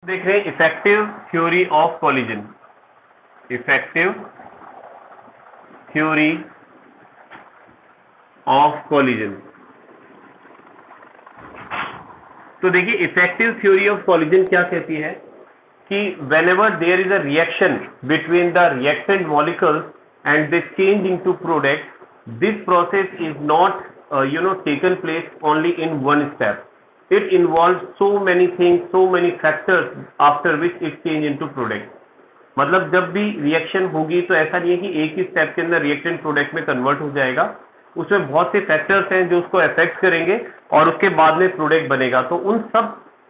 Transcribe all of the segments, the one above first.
देख रहे हैं effective theory of collision. Effective theory of collision. तो देखिए इफेक्टिव थ्योरी ऑफ कॉलिजन क्या कहती है कि whenever there is a reaction between the reactant molecules and they change into product, this process is not taken place only in one step. It involves so many things, so many factors after which it change into product. मतलब जब भी reaction होगी तो ऐसा नहीं है कि एक ही स्टेप के अंदर रिएक्टेंट प्रोडक्ट में कन्वर्ट हो जाएगा, उसमें बहुत से फैक्टर्स हैं जो उसको अफेक्ट करेंगे और उसके बाद में प्रोडक्ट बनेगा। तो उन सब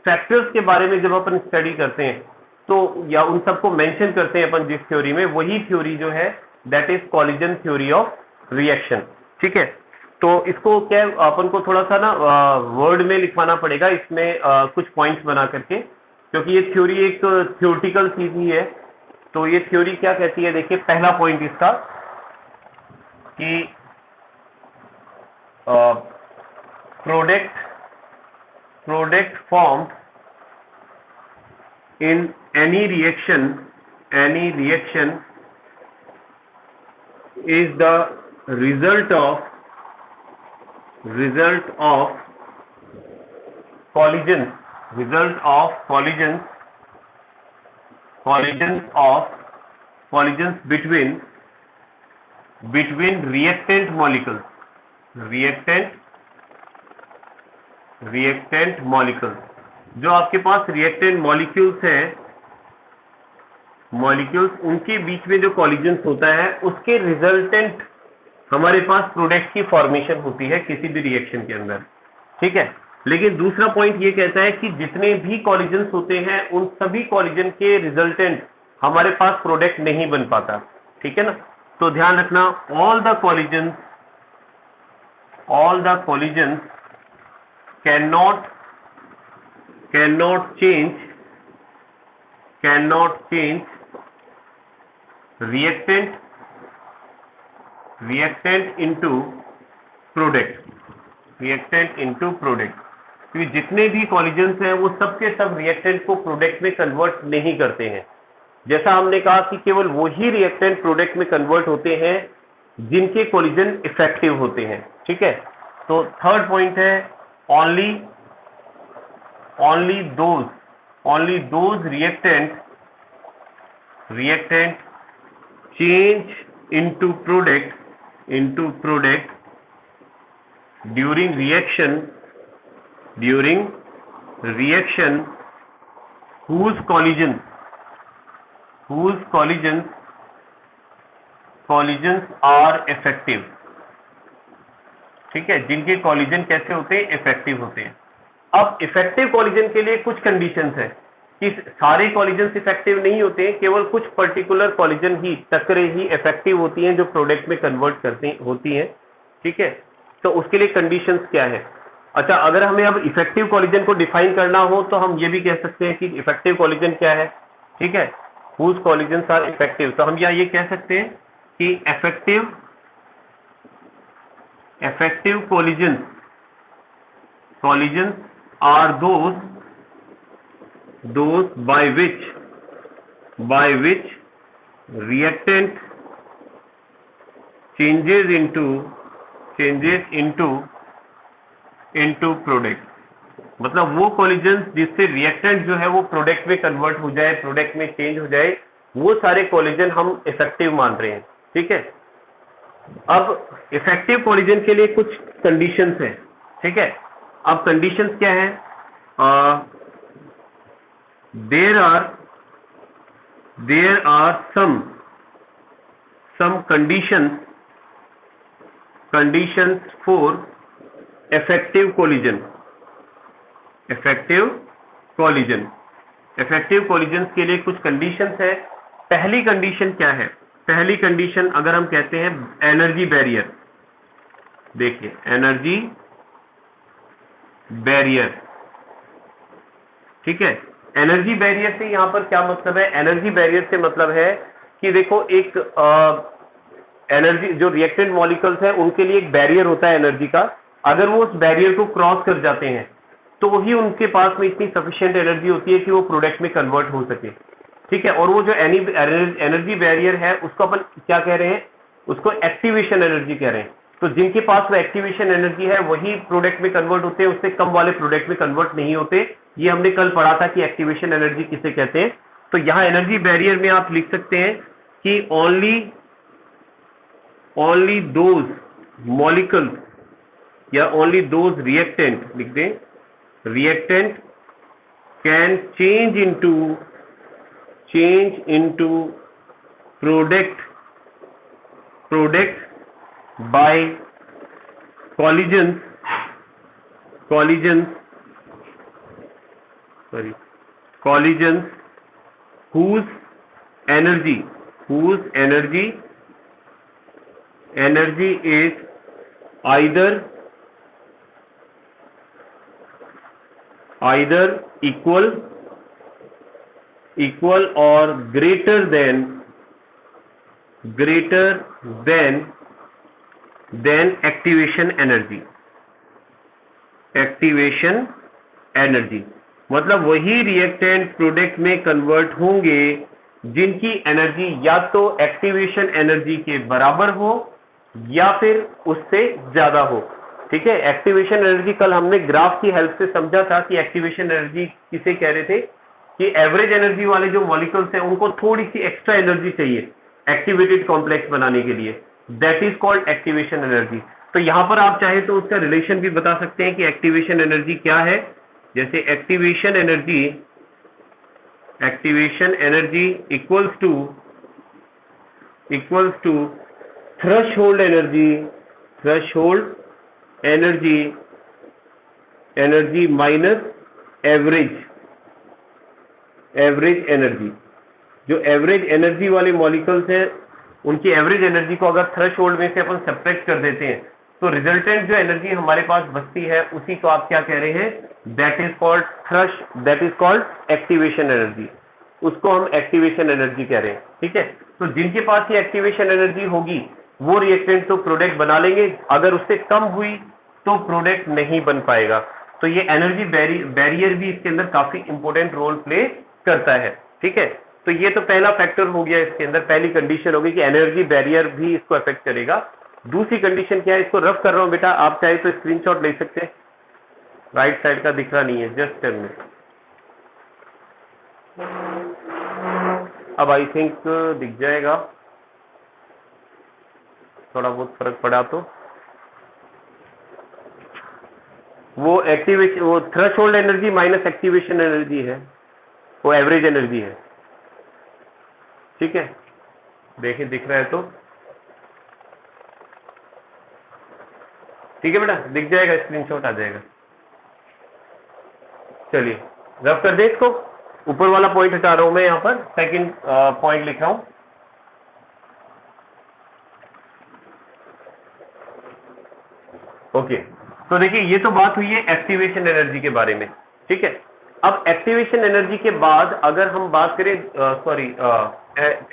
फैक्टर्स के बारे में जब अपन स्टडी करते हैं तो या उन सबको मेंशन करते हैं अपन जिस थ्योरी में, वही थ्योरी जो है that is collision theory of reaction. ठीक है, तो इसको क्या अपन को थोड़ा सा ना वर्ड में लिखवाना पड़ेगा इसमें कुछ पॉइंट्स बना करके, क्योंकि ये थ्योरी एक थ्योरेटिकल चीज ही है। तो ये थ्योरी क्या कहती है, देखिए पहला पॉइंट इसका कि product form in any reaction is the result of collisions between reactant molecules। जो आपके पास रिएक्टेंट मॉलिक्यूल्स हैं, उनके बीच में जो कॉलिजन्स होता है उसके रिजल्टेंट हमारे पास प्रोडक्ट की फॉर्मेशन होती है किसी भी रिएक्शन के अंदर। ठीक है, लेकिन दूसरा पॉइंट ये कहता है कि जितने भी कॉलिजन्स होते हैं उन सभी कॉलिजन के रिजल्टेंट हमारे पास प्रोडक्ट नहीं बन पाता। ठीक है ना, तो ध्यान रखना all the collisions cannot change reactant into product। क्योंकि जितने भी कॉलिजन्स हैं वो सब के सब रिएक्टेंट को प्रोडक्ट में कन्वर्ट नहीं करते हैं। जैसा हमने कहा कि केवल वही रिएक्टेंट प्रोडक्ट में कन्वर्ट होते हैं जिनके कॉलिजन इफेक्टिव होते हैं। ठीक है, तो थर्ड पॉइंट है only those reactant change into product during reaction whose collisions are effective। ठीक है, जिनके कॉलिजन कैसे होते हैं, इफेक्टिव होते हैं। अब इफेक्टिव कॉलिजन के लिए कुछ कंडीशंस हैं कि सारे कॉलिजन इफेक्टिव नहीं होते हैं, केवल कुछ पर्टिकुलर कॉलिजन ही, टकरे ही इफेक्टिव होती हैं जो प्रोडक्ट में कन्वर्ट होती हैं। ठीक है, तो उसके लिए कंडीशंस क्या है। अच्छा, अगर हमें अब इफेक्टिव कॉलिजन को डिफाइन करना हो तो हम ये भी कह सकते हैं कि इफेक्टिव कॉलिजन क्या है। ठीक है, हुज कॉलिजन्स आर इफेक्टिव। तो हम ये कह सकते हैं कि effective collisions are those by which reactant changes into product। मतलब वो कॉलिजन्स जिससे रिएक्टेंट जो है वो प्रोडक्ट में कन्वर्ट हो जाए, प्रोडक्ट में चेंज हो जाए, वो सारे कॉलिजन हम इफेक्टिव मान रहे हैं। ठीक है, अब इफेक्टिव कॉलिजन के लिए कुछ कंडीशंस हैं। ठीक है, अब कंडीशंस क्या है, there are some conditions for effective collision के लिए कुछ कंडीशंस है। पहली कंडीशन क्या है, पहली कंडीशन अगर हम कहते हैं एनर्जी बैरियर। देखिए एनर्जी बैरियर। ठीक है, एनर्जी बैरियर से यहां पर क्या मतलब है, एनर्जी बैरियर से मतलब है कि देखो एक एनर्जी जो रिएक्टेंट मॉलिक्यूल्स है उनके लिए एक बैरियर होता है एनर्जी का। अगर वो उस बैरियर को क्रॉस कर जाते हैं तो ही उनके पास में इतनी सफिशिएंट एनर्जी होती है कि वो प्रोडक्ट में कन्वर्ट हो सके, ठीक है। और वो जो एनर्जी बैरियर है उसको अपन क्या कह रहे हैं, उसको एक्टिवेशन एनर्जी कह रहे हैं। तो जिनके पास वो एक्टिवेशन एनर्जी है वही प्रोडक्ट में कन्वर्ट होते हैं, उससे कम वाले प्रोडक्ट में कन्वर्ट नहीं होते। ये हमने कल पढ़ा था कि एक्टिवेशन एनर्जी किसे कहते हैं। तो यहां एनर्जी बैरियर में आप लिख सकते हैं कि ओनली दोज मॉलिक्यूल्स या ओनली दोज रिएक्टेंट लिख दें, reactant can change into product by collisions whose energy is either equal or greater than activation energy. मतलब वही रिएक्टेंट प्रोडक्ट में कन्वर्ट होंगे जिनकी एनर्जी या तो एक्टिवेशन एनर्जी के बराबर हो या फिर उससे ज्यादा हो, ठीक है। एक्टिवेशन एनर्जी कल हमने ग्राफ की हेल्प से समझा था कि एक्टिवेशन एनर्जी किसे कह रहे थे कि एवरेज एनर्जी वाले जो मॉलिक्यूल्स हैं उनको थोड़ी सी एक्स्ट्रा एनर्जी चाहिए एक्टिवेटेड कॉम्प्लेक्स बनाने के लिए, that is called activation energy. तो यहां पर आप चाहे तो उसका रिलेशन भी बता सकते हैं कि एक्टिवेशन एनर्जी क्या है। जैसे activation energy equals to threshold energy minus average energy. जो एवरेज एनर्जी वाले मॉलिक्यूल्स हैं उनकी एवरेज एनर्जी को अगर थ्रेशोल्ड में से अपन सब्ट्रैक्ट कर देते हैं तो रिजल्टेंट जो एनर्जी हमारे पास बचती है उसी को आप क्या कह रहे हैं, that is called activation energy. उसको हम एक्टिवेशन एनर्जी कह रहे हैं, ठीक है। तो जिनके पास ये एक्टिवेशन एनर्जी होगी वो रिएक्टेंट तो प्रोडक्ट बना लेंगे, अगर उससे कम हुई तो प्रोडक्ट नहीं बन पाएगा। तो ये एनर्जी बैरियर भी इसके अंदर काफी इंपॉर्टेंट रोल प्ले करता है, ठीक है। तो ये तो पहला फैक्टर हो गया, इसके अंदर पहली कंडीशन होगी कि एनर्जी बैरियर भी इसको अफेक्ट करेगा। दूसरी कंडीशन क्या है, इसको रफ कर रहा हूं बेटा, आप चाहे तो स्क्रीनशॉट ले सकते हैं, राइट साइड का दिख रहा नहीं है, जस्ट 10 मिनट। अब आई थिंक दिख जाएगा, थोड़ा बहुत फर्क पड़ा तो। वो threshold energy minus activation energy है, वो एवरेज एनर्जी है, ठीक है। देखिए दिख रहा है तो ठीक है बेटा, दिख जाएगा, स्क्रीनशॉट आ जाएगा। चलिए रफ कर दे इसको, ऊपर वाला पॉइंट हटा रहा हूं मैं, यहां पर सेकंड पॉइंट लिख रहा हूं। ओके, तो देखिए ये तो बात हुई है एक्टिवेशन एनर्जी के बारे में, ठीक है। अब एक्टिवेशन एनर्जी के बाद अगर हम बात करें,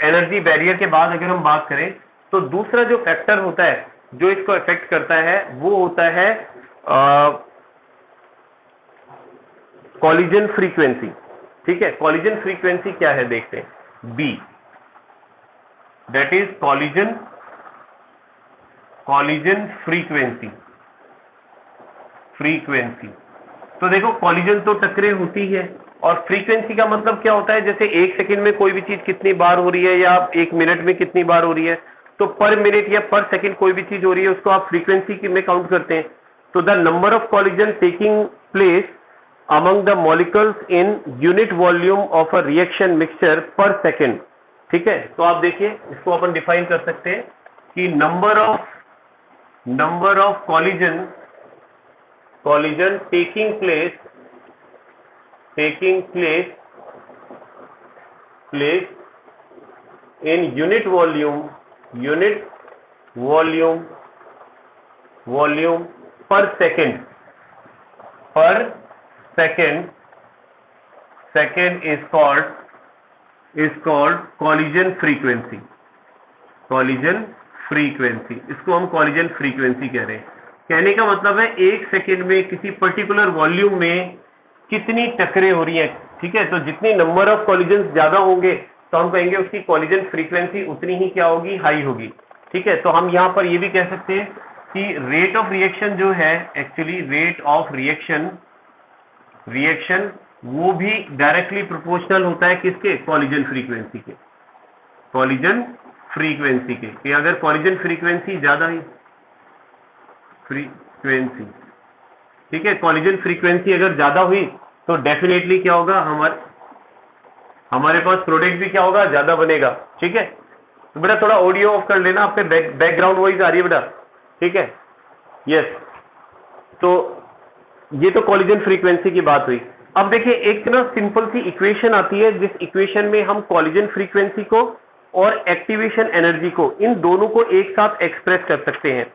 एनर्जी बैरियर के बाद अगर हम बात करें तो दूसरा जो फैक्टर होता है जो इसको अफेक्ट करता है वो होता है कॉलिजन फ्रीक्वेंसी, ठीक है। कॉलिजन फ्रीक्वेंसी क्या है देखते हैं, B, that is collision frequency. तो देखो कॉलिजन तो टकरे होती है, और फ्रीक्वेंसी का मतलब क्या होता है, जैसे एक सेकंड में कोई भी चीज कितनी बार हो रही है या एक मिनट में कितनी बार हो रही है, तो पर मिनट या पर सेकंड कोई भी चीज हो रही है उसको आप फ्रीक्वेंसी में काउंट करते हैं। तो the number of collision taking place among the molecules in unit volume of a reaction mixture पर सेकेंड, ठीक है। तो आप देखिए इसको अपन डिफाइन कर सकते हैं कि number of collision taking place in unit volume per second is called collision frequency। इसको हम collision frequency कह रहे हैं। कहने का मतलब है 1 सेकेंड में किसी पर्टिकुलर वॉल्यूम में कितनी टकरें हो रही हैं, ठीक है। तो जितनी नंबर ऑफ कॉलिजन ज्यादा होंगे तो हम कहेंगे उसकी कॉलिजन फ्रीक्वेंसी उतनी ही क्या होगी, हाई होगी, ठीक है। तो हम यहाँ पर ये भी कह सकते हैं कि रेट ऑफ रिएक्शन जो है, एक्चुअली रेट ऑफ रिएक्शन वो भी डायरेक्टली प्रोपोर्शनल होता है किसके, कॉलिजन फ्रीक्वेंसी के, कॉलिजन फ्रीक्वेंसी के। कि अगर कॉलिजन फ्रीक्वेंसी ज्यादा ही फ्रीक्वेंसी, ठीक है, कॉलिजन फ्रीक्वेंसी अगर ज्यादा हुई तो डेफिनेटली क्या होगा, हमारे पास प्रोडक्ट भी क्या होगा, ज्यादा बनेगा, ठीक है। तो बेटा थोड़ा ऑडियो ऑफ कर लेना, आपके बैकग्राउंड वॉइस आ रही है बेटा, ठीक है, यस। तो ये तो कॉलिजन फ्रीक्वेंसी की बात हुई। अब देखिए एक ना सिंपल सी इक्वेशन आती है, जिस इक्वेशन में हम कॉलिजन फ्रीक्वेंसी को और एक्टिवेशन एनर्जी को, इन दोनों को एक साथ एक्सप्रेस कर सकते हैं,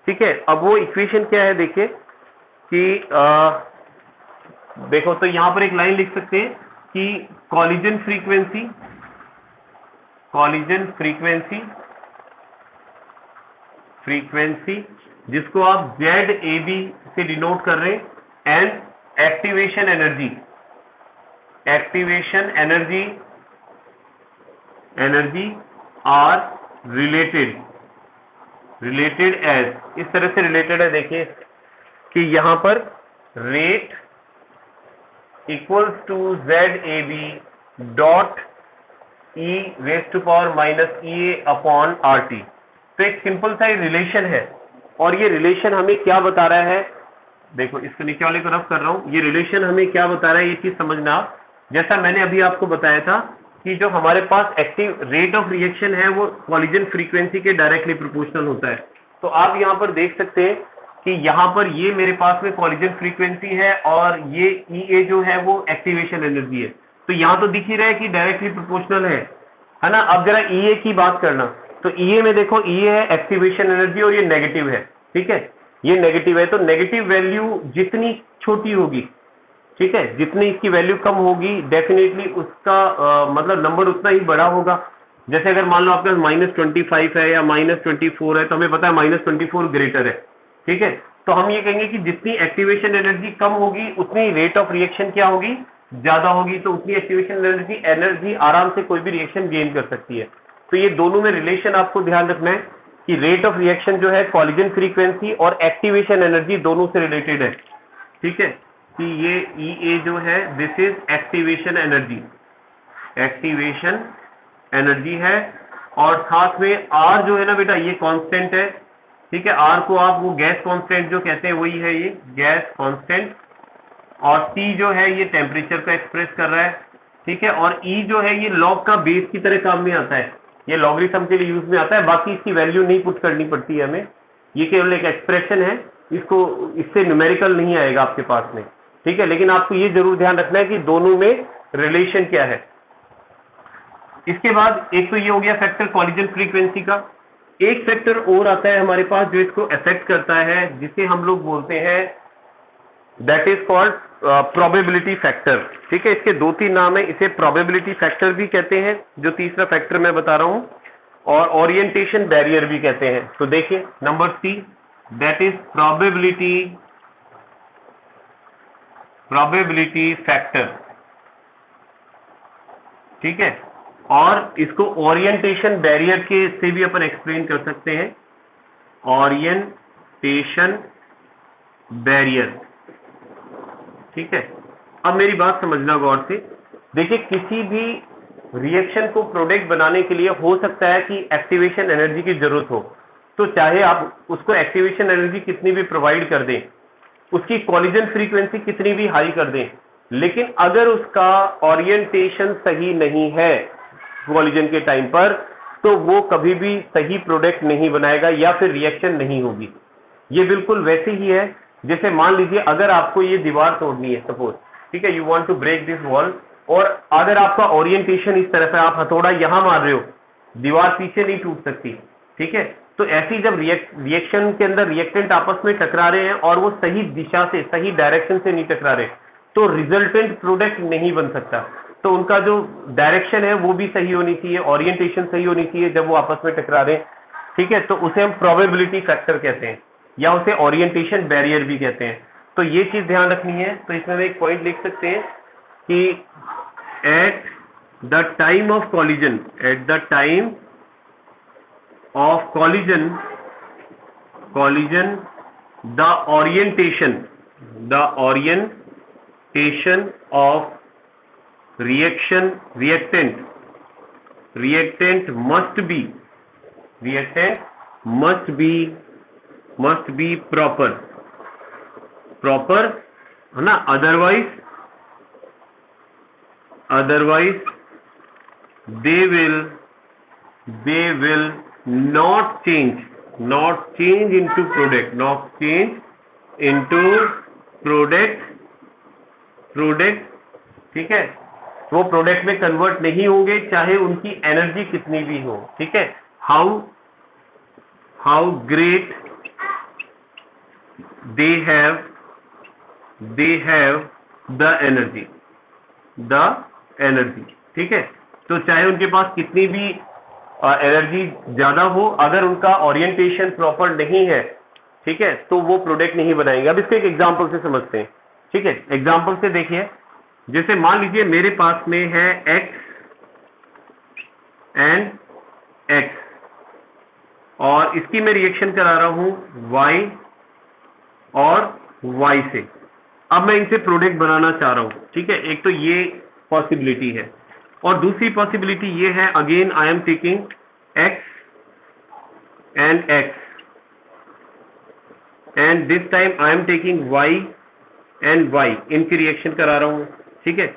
ठीक है। अब वो इक्वेशन क्या है, देखिए कि देखो तो यहां पर एक लाइन लिख सकते हैं कि कॉलिजन फ्रीक्वेंसी जिसको आप ZAB से डिनोट कर रहे हैं, and activation energy are related as, इस तरह से रिलेटेड है। देखिए कि यहां पर rate equals to ZAB dot e⁻⁻⁸ तो एक सिंपल सा रिलेशन है, और ये रिलेशन हमें क्या बता रहा है, देखो इसको नीचे वाले को रफ कर रहा हूं, ये रिलेशन हमें क्या बता रहा है, ये चीज समझना आप। जैसा मैंने अभी आपको बताया था कि जो हमारे पास एक्टिव रेट ऑफ रिएक्शन है वो कॉलिजन फ्रीक्वेंसी के डायरेक्टली प्रोपोर्शनल होता है। तो आप यहां पर देख सकते हैं कि यहां पर ये मेरे पास में कॉलिजन फ्रीक्वेंसी है और ये EA जो है वो एक्टिवेशन एनर्जी है। तो यहां तो दिख ही रहा है कि डायरेक्टली प्रोपोर्शनल है ना। अब जरा EA की बात करना, तो EA में देखो EA है एक्टिवेशन एनर्जी और ये नेगेटिव है, ठीक है, ये नेगेटिव है। तो नेगेटिव वैल्यू जितनी छोटी होगी, ठीक है, जितनी इसकी वैल्यू कम होगी डेफिनेटली उसका मतलब नंबर उतना ही बड़ा होगा। जैसे अगर मान लो आपके पास -25 है या -24 है, तो हमें पता है -24 ग्रेटर है, ठीक है। तो हम ये कहेंगे कि जितनी एक्टिवेशन एनर्जी कम होगी उतनी रेट ऑफ रिएक्शन क्या होगी, ज्यादा होगी। तो उतनी एक्टिवेशन एनर्जी आराम से कोई भी रिएक्शन गेन कर सकती है। तो ये दोनों में रिलेशन आपको ध्यान रखना है कि रेट ऑफ रिएक्शन जो है कॉलिजन फ्रीक्वेंसी और एक्टिवेशन एनर्जी दोनों से रिलेटेड है, ठीक है। कि ये EA जो है दिस इज एक्टिवेशन एनर्जी है, और साथ में R जो है ना बेटा ये कांस्टेंट है, ठीक है। R को आप वो गैस कांस्टेंट जो कहते हैं वही है, ये गैस कांस्टेंट, और T जो है ये टेम्परेचर का एक्सप्रेस कर रहा है, ठीक है। और E जो है ये लॉग का बेस की तरह काम में आता है, ये लॉगरिथम के लिए यूज में आता है, बाकी इसकी वैल्यू नहीं पुट करनी पड़ती है हमें, ये केवल एक एक्सप्रेशन है, इससे न्यूमेरिकल नहीं आएगा आपके पास में, ठीक है। लेकिन आपको ये जरूर ध्यान रखना है कि दोनों में रिलेशन क्या है। इसके बाद एक तो ये हो गया फैक्टर कॉलिजन फ्रीक्वेंसी का। एक फैक्टर और आता है हमारे पास जो इसको अफेक्ट करता है, जिसे हम लोग बोलते हैं that is called probability factor, ठीक है। इसके 2-3 नाम है, इसे प्रोबेबिलिटी फैक्टर भी कहते हैं जो तीसरा फैक्टर मैं बता रहा हूं, और ओरिएंटेशन बैरियर भी कहते हैं। तो देखिए number C that is probability factor, ठीक है। और इसको ओरिएंटेशन बैरियर के से भी अपन एक्सप्लेन कर सकते हैं, ओरिएंटेशन बैरियर, ठीक है। अब मेरी बात समझना गौर से, देखिए किसी भी रिएक्शन को प्रोडक्ट बनाने के लिए हो सकता है कि एक्टिवेशन एनर्जी की जरूरत हो, तो चाहे आप उसको एक्टिवेशन एनर्जी कितनी भी प्रोवाइड कर दें, उसकी कॉलिजन फ्रीक्वेंसी कितनी भी हाई कर दें, लेकिन अगर उसका ओरिएंटेशन सही नहीं है कॉलिजन के टाइम पर, तो वो कभी भी सही प्रोडक्ट नहीं बनाएगा या फिर रिएक्शन नहीं होगी। ये बिल्कुल वैसे ही है जैसे मान लीजिए अगर आपको ये दीवार तोड़नी है सपोज, ठीक है, you want to break this wall, और अगर आपका ओरिएंटेशन इस तरफ है, आप हथौड़ा यहां मार रहे हो, दीवार पीछे नहीं टूट सकती, ठीक है। तो ऐसी जब रिएक्शन के अंदर रिएक्टेंट आपस में टकरा रहे हैं और वो सही दिशा से, सही डायरेक्शन से नहीं टकरा रहे, तो रिजल्टेंट प्रोडक्ट नहीं बन सकता। तो उनका जो डायरेक्शन है वो भी सही होनी चाहिए, ओरिएंटेशन सही होनी चाहिए जब वो आपस में टकरा रहे हैं, ठीक है। तो उसे हम प्रोबेबिलिटी फैक्टर कहते हैं, या उसे ओरिएंटेशन बैरियर भी कहते हैं। तो ये चीज ध्यान रखनी है। तो इसमें हम एक पॉइंट लिख सकते हैं कि at the time of collision, at the time of collision, collision the orientation of reactant must be proper है ना, otherwise they will not change into product, ठीक है, वो प्रोडक्ट में कन्वर्ट नहीं होंगे चाहे उनकी एनर्जी कितनी भी हो, ठीक है। How great they have the energy, ठीक है। तो चाहे उनके पास कितनी भी एनर्जी ज्यादा हो, अगर उनका ओरिएंटेशन प्रॉपर नहीं है, ठीक है, तो वो प्रोडक्ट नहीं बनाएंगे। अब इसको एक एग्जांपल से समझते हैं, ठीक है। एग्जांपल से देखिए, जैसे मान लीजिए मेरे पास में है X एंड X, और इसकी मैं रिएक्शन करा रहा हूं Y और Y से। अब मैं इनसे प्रोडक्ट बनाना चाह रहा हूं, ठीक है। एक तो ये पॉसिबिलिटी है, और दूसरी पॉसिबिलिटी ये है, again I am taking X and X, and this time I am taking Y and Y, इनकी रिएक्शन करा रहा हूं, ठीक है।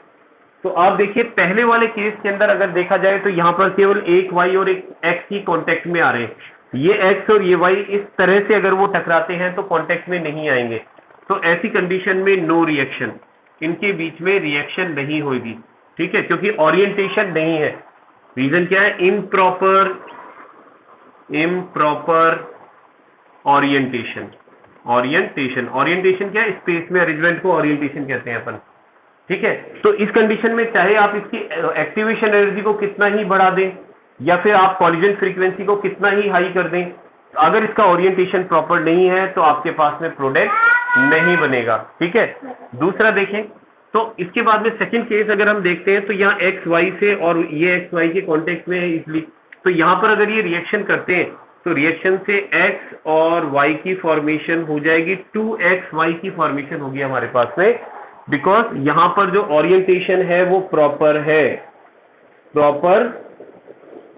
तो आप देखिए पहले वाले केस के अंदर अगर देखा जाए तो यहां पर केवल एक Y और एक X ही कांटेक्ट में आ रहे हैं। ये X और ये Y इस तरह से अगर वो टकराते हैं तो कांटेक्ट में नहीं आएंगे। तो ऐसी कंडीशन में नो रिएक्शन, इनके बीच में रिएक्शन नहीं होगी, ठीक है, क्योंकि ओरिएंटेशन नहीं है। रीजन क्या है? इम्प्रॉपर ओरिएंटेशन क्या है? स्पेस में अरेंजमेंट को ओरिएंटेशन कहते हैं अपन, ठीक है। तो इस कंडीशन में चाहे आप इसकी एक्टिवेशन एनर्जी को कितना ही बढ़ा दें या फिर आप कॉलिजन फ्रीक्वेंसी को कितना ही हाई कर दें, अगर इसका ओरिएंटेशन प्रॉपर नहीं है तो आपके पास में प्रोडक्ट नहीं बनेगा, ठीक है। दूसरा देखें, तो इसके बाद में सेकंड केस अगर हम देखते हैं तो यहाँ एक्स वाई से, और ये एक्स वाई के कॉन्टेक्ट में है इसलिए, तो यहाँ पर अगर ये रिएक्शन करते हैं तो रिएक्शन से एक्स और वाई की फॉर्मेशन हो जाएगी, 2xy की फॉर्मेशन होगी हमारे पास में, बिकॉज यहां पर जो ओरिएंटेशन है वो प्रॉपर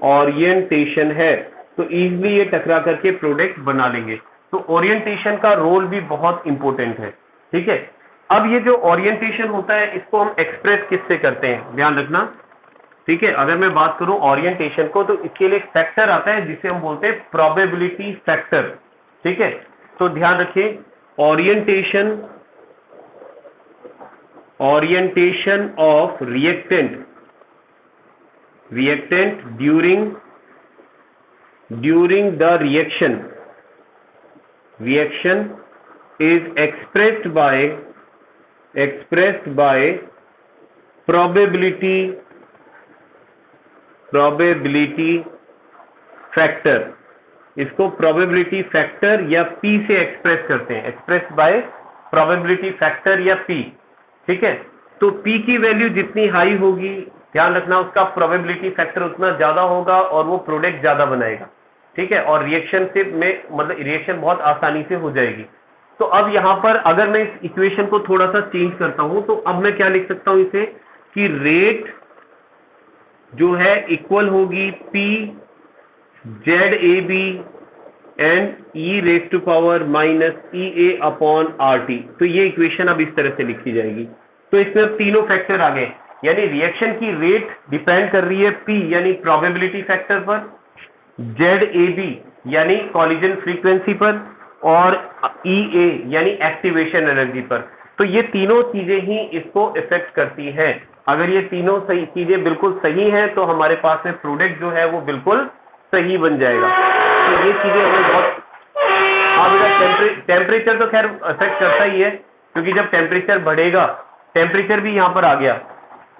ओरिएंटेशन है, तो इजीली ये टकरा करके प्रोडक्ट बना लेंगे। तो ओरिएंटेशन का रोल भी बहुत इंपॉर्टेंट है, ठीक है। अब ये जो ओरिएंटेशन होता है इसको हम एक्सप्रेस किससे करते हैं, ध्यान रखना, ठीक है। अगर मैं बात करूं ओरिएंटेशन को, तो इसके लिए एक फैक्टर आता है जिसे हम बोलते हैं प्रोबेबिलिटी फैक्टर, ठीक है। तो ध्यान रखिए, orientation of reactant during the reaction is expressed by probability factor। इसको प्रोबेबिलिटी फैक्टर या P से एक्सप्रेस करते हैं, एक्सप्रेस बाय प्रोबेबिलिटी फैक्टर या P, ठीक है। तो P की वैल्यू जितनी हाई होगी, ध्यान रखना, उसका प्रोबेबिलिटी फैक्टर उतना ज्यादा होगा और वो प्रोडक्ट ज्यादा बनाएगा, ठीक है। और रिएक्शन से में मतलब रिएक्शन बहुत आसानी से हो जाएगी। तो अब यहां पर अगर मैं इस इक्वेशन को थोड़ा सा चेंज करता हूं तो अब मैं क्या लिख सकता हूं इसे, कि रेट जो है इक्वल होगी P ZAB and e⁻ EA RT। तो ये इक्वेशन अब इस तरह से लिखी जाएगी। तो इसमें अब तीनों फैक्टर आ गए, यानी रिएक्शन की रेट डिपेंड कर रही है P यानी प्रोबेबिलिटी फैक्टर पर, ZAB यानी कॉलिजन फ्रीक्वेंसी पर, और EA यानी एक्टिवेशन एनर्जी पर। तो ये तीनों चीजें ही इसको इफेक्ट करती हैं। अगर ये तीनों सही चीजें बिल्कुल सही हैं तो हमारे पास में प्रोडक्ट जो है वो बिल्कुल सही बन जाएगा। तो ये चीजें हमें बहुत, हाँ बेटा, टेम्परेचर तो खैर अफेक्ट करता ही है, क्योंकि जब टेम्परेचर बढ़ेगा, टेम्परेचर भी यहाँ पर आ गया,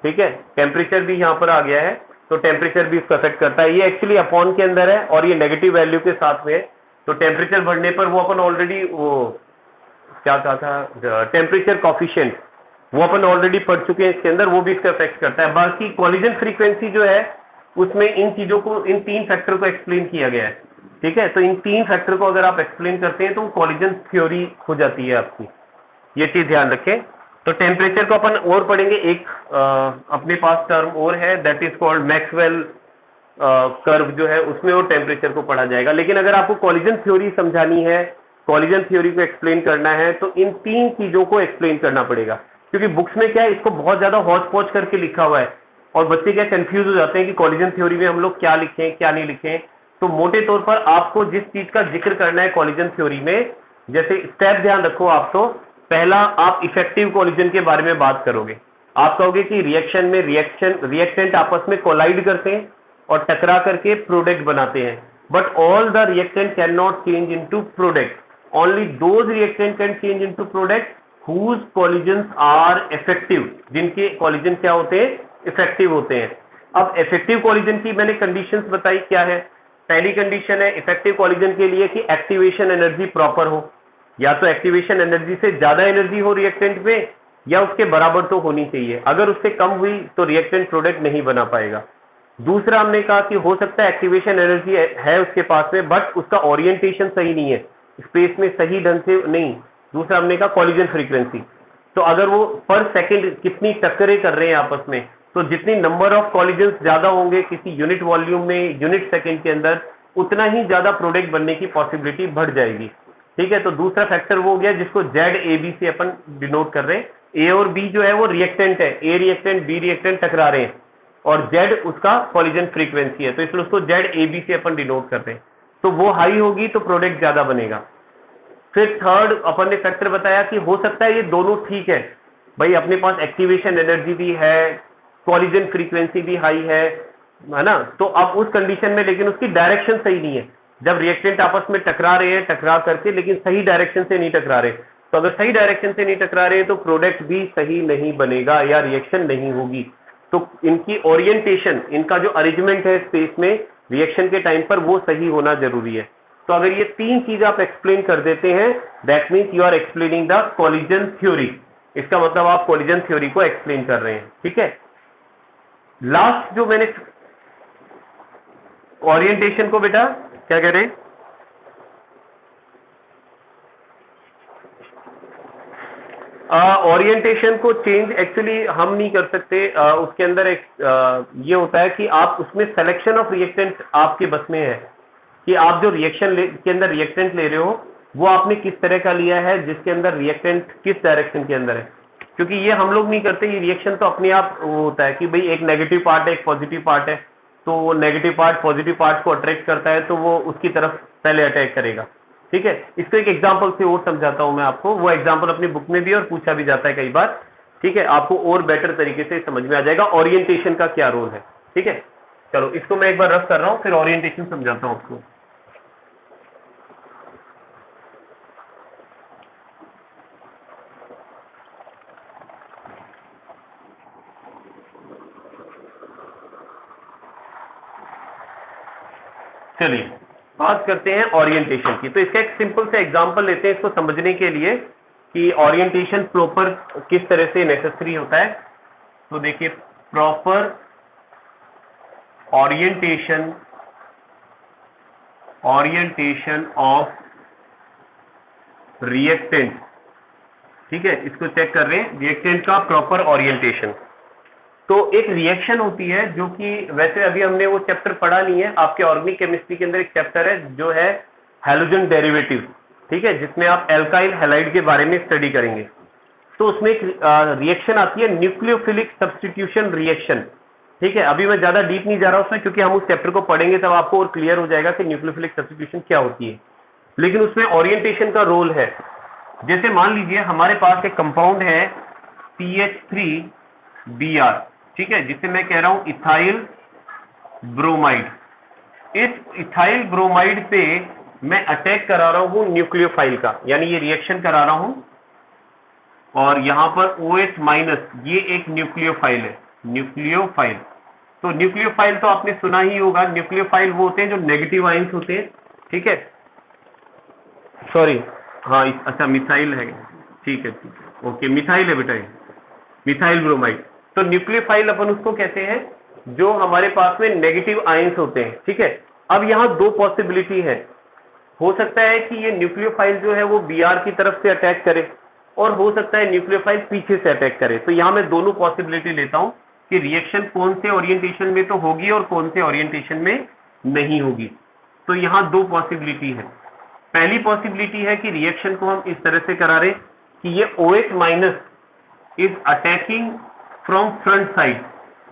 ठीक है, टेम्परेचर भी यहाँ पर आ गया है, तो टेम्परेचर भी इसको अफेक्ट करता है। ये एक्चुअली अपॉन के अंदर है और ये नेगेटिव वैल्यू के साथ में है, तो टेम्परेचर बढ़ने पर वो अपन ऑलरेडी वो क्या कहा था, टेम्परेचर कॉफिशिएंट, वो अपन ऑलरेडी पढ़ चुके हैं इसके अंदर, वो भी इसका इफेक्ट करता है। बाकी कॉलिजन फ्रीक्वेंसी जो है उसमें इन चीजों को, इन 3 फैक्टर को एक्सप्लेन किया गया है, ठीक है। तो इन 3 फैक्टर को अगर आप एक्सप्लेन करते हैं तो कॉलिजन थ्योरी हो जाती है आपकी, ये चीज ध्यान रखें। तो टेम्परेचर को अपन और पढ़ेंगे, एक अपने पास टर्म और है, that is called Maxwell curve जो है, उसमें और टेम्परेचर को पढ़ा जाएगा। लेकिन अगर आपको कॉलिजन थ्योरी समझानी है, कॉलिजन थ्योरी को एक्सप्लेन करना है, तो इन 3 चीजों को एक्सप्लेन करना पड़ेगा, क्योंकि बुक्स में क्या है, इसको बहुत ज्यादा हौच पौच करके लिखा हुआ है और बच्चे क्या कंफ्यूज हो जाते हैं कि कॉलिजन थ्योरी में हम लोग क्या लिखें क्या नहीं लिखें। तो मोटे तौर पर आपको जिस चीज का जिक्र करना है कॉलिजन थ्योरी में, जैसे स्टेप ध्यान रखो आप, तो पहला आप इफेक्टिव कॉलिजन के बारे में बात करोगे। आप कहोगे कि रिएक्शन में रिएक्टेंट आपस में कोलाइड करते हैं और टकरा करके प्रोडक्ट बनाते हैं, but all the reactant can not change into product, only those reactant can change into product whose collisions are effective, जिनके कॉलिजन क्या होते हैं, इफेक्टिव होते हैं। अब इफेक्टिव कॉलिजन की मैंने कंडीशंस बताई क्या है। पहली कंडीशन है इफेक्टिव कॉलिजन के लिए कि एक्टिवेशन एनर्जी प्रॉपर हो, या तो एक्टिवेशन एनर्जी से ज्यादा एनर्जी हो रिएक्टेंट में, या उसके बराबर तो होनी चाहिए। अगर उससे कम हुई तो रिएक्टेंट प्रोडक्ट नहीं बना पाएगा। दूसरा हमने कहा कि हो सकता है एक्टिवेशन एनर्जी है उसके पास में, बट उसका ओरिएंटेशन सही नहीं है, स्पेस में सही ढंग से नहीं। दूसरा हमने कहा कॉलिजन फ्रीक्वेंसी, तो अगर वो पर सेकंड कितनी टक्करें कर रहे हैं आपस में, तो जितनी नंबर ऑफ कॉलिजन ज्यादा होंगे किसी यूनिट वॉल्यूम में यूनिट सेकंड के अंदर, उतना ही ज्यादा प्रोडक्ट बनने की पॉसिबिलिटी बढ़ जाएगी, ठीक है। तो दूसरा फैक्टर वो हो गया जिसको ZAB से अपन डिनोट कर रहे हैं। ए और बी जो है वो रिएक्टेंट है, ए रिएक्टेंट बी रिएक्टेंट टकरा रहे हैं, और Z उसका कॉलिजन फ्रीक्वेंसी है, तो इसलिए उसको ZAB से अपन डिनोट कर रहे हैं। तो वो हाई होगी तो प्रोडक्ट ज्यादा बनेगा। फिर थर्ड अपन ने फैक्टर बताया कि हो सकता है ये दोनों ठीक है, भाई अपने पास एक्टिवेशन एनर्जी भी है, कॉलिजन फ्रीक्वेंसी भी हाई है ना। तो अब उस कंडीशन में लेकिन उसकी डायरेक्शन सही नहीं है, जब रिएक्टेंट आपस में टकरा रहे हैं टकरा करके, लेकिन सही डायरेक्शन से नहीं टकरा रहे, तो अगर सही डायरेक्शन से नहीं टकरा रहे तो प्रोडक्ट भी सही नहीं बनेगा या रिएक्शन नहीं होगी। तो इनकी ओरिएंटेशन, इनका जो अरेंजमेंट है स्पेस में रिएक्शन के टाइम पर, वो सही होना जरूरी है। तो अगर ये 3 चीज आप एक्सप्लेन कर देते हैं, that means you are explaining the collision theory. इसका मतलब आप कॉलिजन थ्योरी को एक्सप्लेन कर रहे हैं, ठीक है। लास्ट जो मैंने ओरिएंटेशन को, बेटा क्या कह रहे हैं, ओरिएंटेशन को चेंज एक्चुअली हम नहीं कर सकते। उसके अंदर एक ये होता है कि आप उसमें सिलेक्शन ऑफ रिएक्टेंट आपके बस में है, कि आप जो रिएक्शन के अंदर रिएक्टेंट ले रहे हो वो आपने किस तरह का लिया है, जिसके अंदर रिएक्टेंट किस डायरेक्शन के अंदर है। क्योंकि ये हम लोग नहीं करते, ये रिएक्शन तो अपने आप वो होता है कि भाई एक नेगेटिव पार्ट है एक पॉजिटिव पार्ट है, तो वो नेगेटिव पार्ट पॉजिटिव पार्ट को अट्रैक्ट करता है, तो वो उसकी तरफ पहले अटैक करेगा, ठीक है। इसको एक एग्जाम्पल से और समझाता हूं मैं आपको, वो एग्जाम्पल अपनी बुक में भी और पूछा भी जाता है कई बार, ठीक है। आपको और बेटर तरीके से समझ में आ जाएगा ओरिएंटेशन का क्या रोल है, ठीक है। चलो इसको मैं एक बार रफ कर रहा हूं, फिर ओरिएंटेशन समझाता हूं आपको। चलिए बात करते हैं ओरिएंटेशन की। तो इसका एक सिंपल से एग्जांपल लेते हैं इसको समझने के लिए कि ओरिएंटेशन प्रॉपर किस तरह से नेसेसरी होता है। तो देखिए, प्रॉपर ओरिएंटेशन ऑफ रिएक्टेंट, ठीक है, इसको चेक कर रहे हैं, रिएक्टेंट का प्रॉपर ओरिएंटेशन। तो एक रिएक्शन होती है जो कि वैसे अभी हमने वो चैप्टर पढ़ा नहीं है, आपके ऑर्गेनिक केमिस्ट्री के अंदर एक चैप्टर है जो है हैलोजन डेरिवेटिव, ठीक है, जिसमें आप एल्काइल हैलाइड के बारे में स्टडी करेंगे। तो उसमें एक रिएक्शन आती है न्यूक्लियोफिलिक सब्स्टिट्यूशन रिएक्शन, ठीक है। अभी मैं ज्यादा डीप नहीं जा रहा उसमें, क्योंकि हम उस चैप्टर को पढ़ेंगे तब आपको और क्लियर हो जाएगा कि न्यूक्लियोफिलिक सब्स्टिट्यूशन क्या होती है। लेकिन उसमें ओरिएंटेशन का रोल है। जैसे मान लीजिए हमारे पास एक कंपाउंड है CH3Br, ठीक है, जिसे मैं कह रहा हूं इथाइल ब्रोमाइड। इस इथाइल ब्रोमाइड पे मैं अटैक करा रहा हूं न्यूक्लियोफाइल का, यानी ये रिएक्शन करा रहा हूं, और यहां पर OH माइनस, ये एक न्यूक्लियोफाइल है, न्यूक्लियोफाइल। तो न्यूक्लियोफाइल तो आपने सुना ही होगा, न्यूक्लियोफाइल वो होते हैं जो नेगेटिव आयंस होते हैं, ठीक है। सॉरी, हाँ अच्छा मिथाइल है, ठीक है ठीक है, ओके मिथाइल है बेटा, ये मिथाइल ब्रोमाइड। तो न्यूक्लियोफाइल अपन उसको कहते हैं जो हमारे पास में नेगेटिव आयंस होते हैं, ठीक है। अब यहाँ दो पॉसिबिलिटी है, हो सकता है कि ये न्यूक्लियोफाइल जो है वो Br की तरफ से अटैक करे, और हो सकता है न्यूक्लियोफाइल पीछे से अटैक करे। तो यहाँ मैं दोनों पॉसिबिलिटी लेता हूँ कि रिएक्शन कौन से ओरिएंटेशन में तो होगी और कौन से ओरिएंटेशन में नहीं होगी। तो यहाँ दो पॉसिबिलिटी है। पहली पॉसिबिलिटी है कि रिएक्शन को हम इस तरह से करा रहे कि ये OH minus is attacking from front side.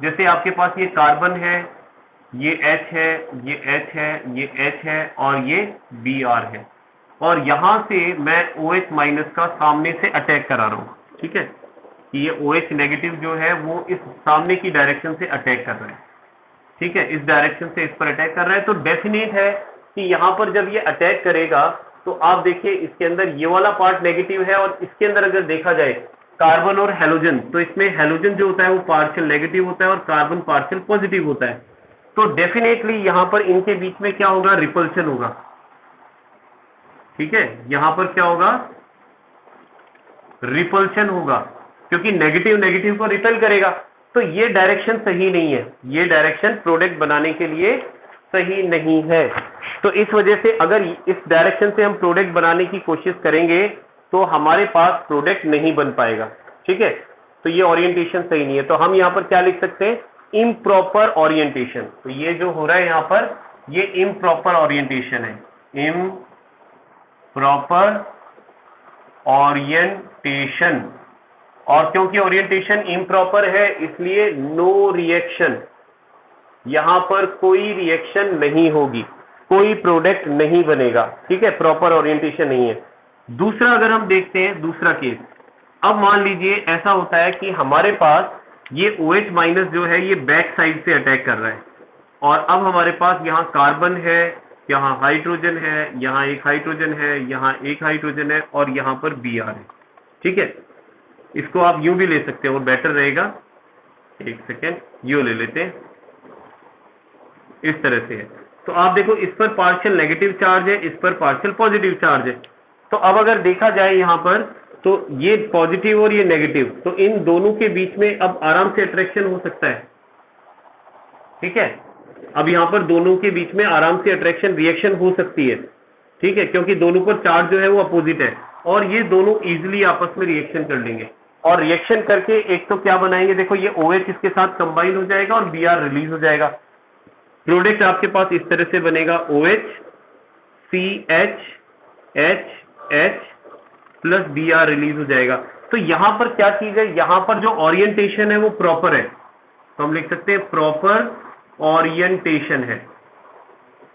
जैसे आपके पास ये कार्बन है, ये H है, ये H है, ये H है और ये Br है, और यहां से मैं OH माइनस का सामने से अटैक करा रहा हूं, ठीक है। ये OH नेगेटिव जो है वो इस सामने की डायरेक्शन से अटैक कर रहा है, ठीक है, इस डायरेक्शन से इस पर अटैक कर रहा है। तो डेफिनेट है कि यहाँ पर जब ये अटैक करेगा तो आप देखिए इसके अंदर ये वाला पार्ट नेगेटिव है, और इसके अंदर अगर देखा जाए कार्बन और हेलोजन, तो इसमें हेलोजन जो होता है वो पार्शियल नेगेटिव होता है और कार्बन पार्शियल पॉजिटिव होता है। तो डेफिनेटली यहां पर इनके बीच में क्या होगा, रिपल्शन होगा, ठीक है। यहां पर क्या होगा, रिपल्शन होगा, क्योंकि नेगेटिव नेगेटिव को रिपेल करेगा। तो ये डायरेक्शन सही नहीं है, ये डायरेक्शन प्रोडक्ट बनाने के लिए सही नहीं है। तो इस वजह से अगर इस डायरेक्शन से हम प्रोडक्ट बनाने की कोशिश करेंगे तो हमारे पास प्रोडक्ट नहीं बन पाएगा, ठीक है। तो ये ओरिएंटेशन सही नहीं है। तो हम यहां पर क्या लिख सकते हैं, इम्प्रॉपर ओरिएंटेशन। तो ये जो हो रहा है यहां पर, ये इम्प्रॉपर ओरिएंटेशन है, इम्प्रॉपर ओरिएंटेशन। और क्योंकि ओरिएंटेशन इम्प्रॉपर है इसलिए नो रिएक्शन, यहां पर कोई रिएक्शन नहीं होगी, कोई प्रोडक्ट नहीं बनेगा, ठीक है, प्रॉपर ओरिएंटेशन नहीं है। दूसरा अगर हम देखते हैं दूसरा केस, अब मान लीजिए ऐसा होता है कि हमारे पास ये OH माइनस जो है ये बैक साइड से अटैक कर रहा है, और अब हमारे पास यहाँ कार्बन है, यहाँ हाइड्रोजन है, यहाँ एक हाइड्रोजन है, यहाँ एक हाइड्रोजन है और यहाँ पर Br है, ठीक है। इसको आप यूं भी ले सकते हैं और बेटर रहेगा, एक सेकेंड यूं ले लेते हैं, इस तरह से है। तो आप देखो इस पर पार्शियल नेगेटिव चार्ज है, इस पर पार्शियल पॉजिटिव चार्ज है। तो अब अगर देखा जाए यहाँ पर, तो ये पॉजिटिव और ये नेगेटिव, तो इन दोनों के बीच में अब आराम से अट्रैक्शन हो सकता है, ठीक है। अब यहाँ पर दोनों के बीच में आराम से अट्रैक्शन रिएक्शन हो सकती है, ठीक है, क्योंकि दोनों पर चार्ज जो है वो अपोजिट है, और ये दोनों इजिली आपस में रिएक्शन कर लेंगे, और रिएक्शन करके एक तो क्या बनाएंगे, देखो ये OH इसके साथ कंबाइन हो जाएगा और Br रिलीज हो जाएगा। प्रोडक्ट आपके पास इस तरह से बनेगा, OH CH H H plus Br release हो जाएगा। तो यहां पर क्या चीज है, यहां पर जो ओरिएंटेशन है वो प्रॉपर है, तो हम लिख सकते हैं प्रॉपर ओरिएंटेशन है,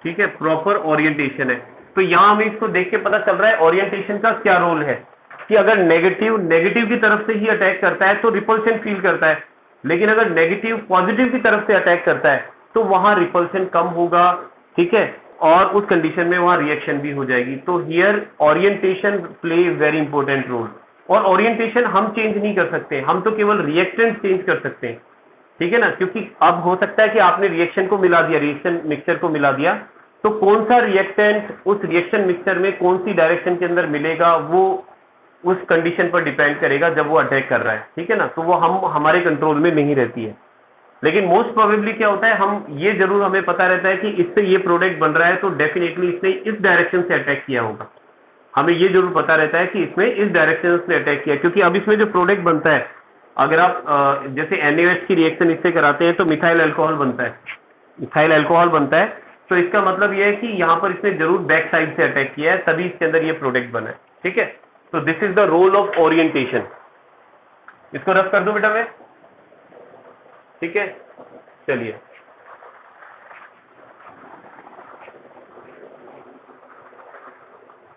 ठीक है, प्रॉपर ओरिएंटेशन है। तो यहां हमें इसको देख के पता चल रहा है ओरिएंटेशन का क्या रोल है, कि अगर नेगेटिव नेगेटिव की तरफ से ही अटैक करता है तो रिपल्शन फील करता है, लेकिन अगर नेगेटिव पॉजिटिव की तरफ से अटैक करता है तो वहां रिपल्शन कम होगा, ठीक है, और उस कंडीशन में वहां रिएक्शन भी हो जाएगी। तो here orientation play very important role, और ओरिएंटेशन हम चेंज नहीं कर सकते, हम तो केवल रिएक्टेंट चेंज कर सकते हैं, ठीक है ना। क्योंकि अब हो सकता है कि आपने रिएक्शन को मिला दिया, रिएक्शन मिक्सचर को मिला दिया, तो कौन सा रिएक्टेंट उस रिएक्शन मिक्सचर में कौन सी डायरेक्शन के अंदर मिलेगा वो उस कंडीशन पर डिपेंड करेगा जब वो अटैक कर रहा है, ठीक है ना। तो वो हमारे कंट्रोल में नहीं रहती है। लेकिन मोस्ट प्रोबेबली क्या होता है, हम ये जरूर हमें पता रहता है कि इससे ये प्रोडक्ट बन रहा है तो डेफिनेटली इसने इस डायरेक्शन से अटैक किया होगा, हमें ये जरूर पता रहता है कि इसमें इस डायरेक्शन से अटैक किया, क्योंकि अब इसमें जो प्रोडक्ट बनता है, अगर आप जैसे NaOH की रिएक्शन इससे कराते हैं तो मिथाइल अल्कोहल बनता है, मिथाइल अल्कोहल बनता है। तो इसका मतलब यह है कि यहाँ पर इसने जरूर बैक साइड से अटैक किया है, तभी इसके अंदर ये प्रोडक्ट बना है, ठीक है। तो this is the role of orientation. इसको रफ कर दो बेटा मैं, ठीक है, चलिए।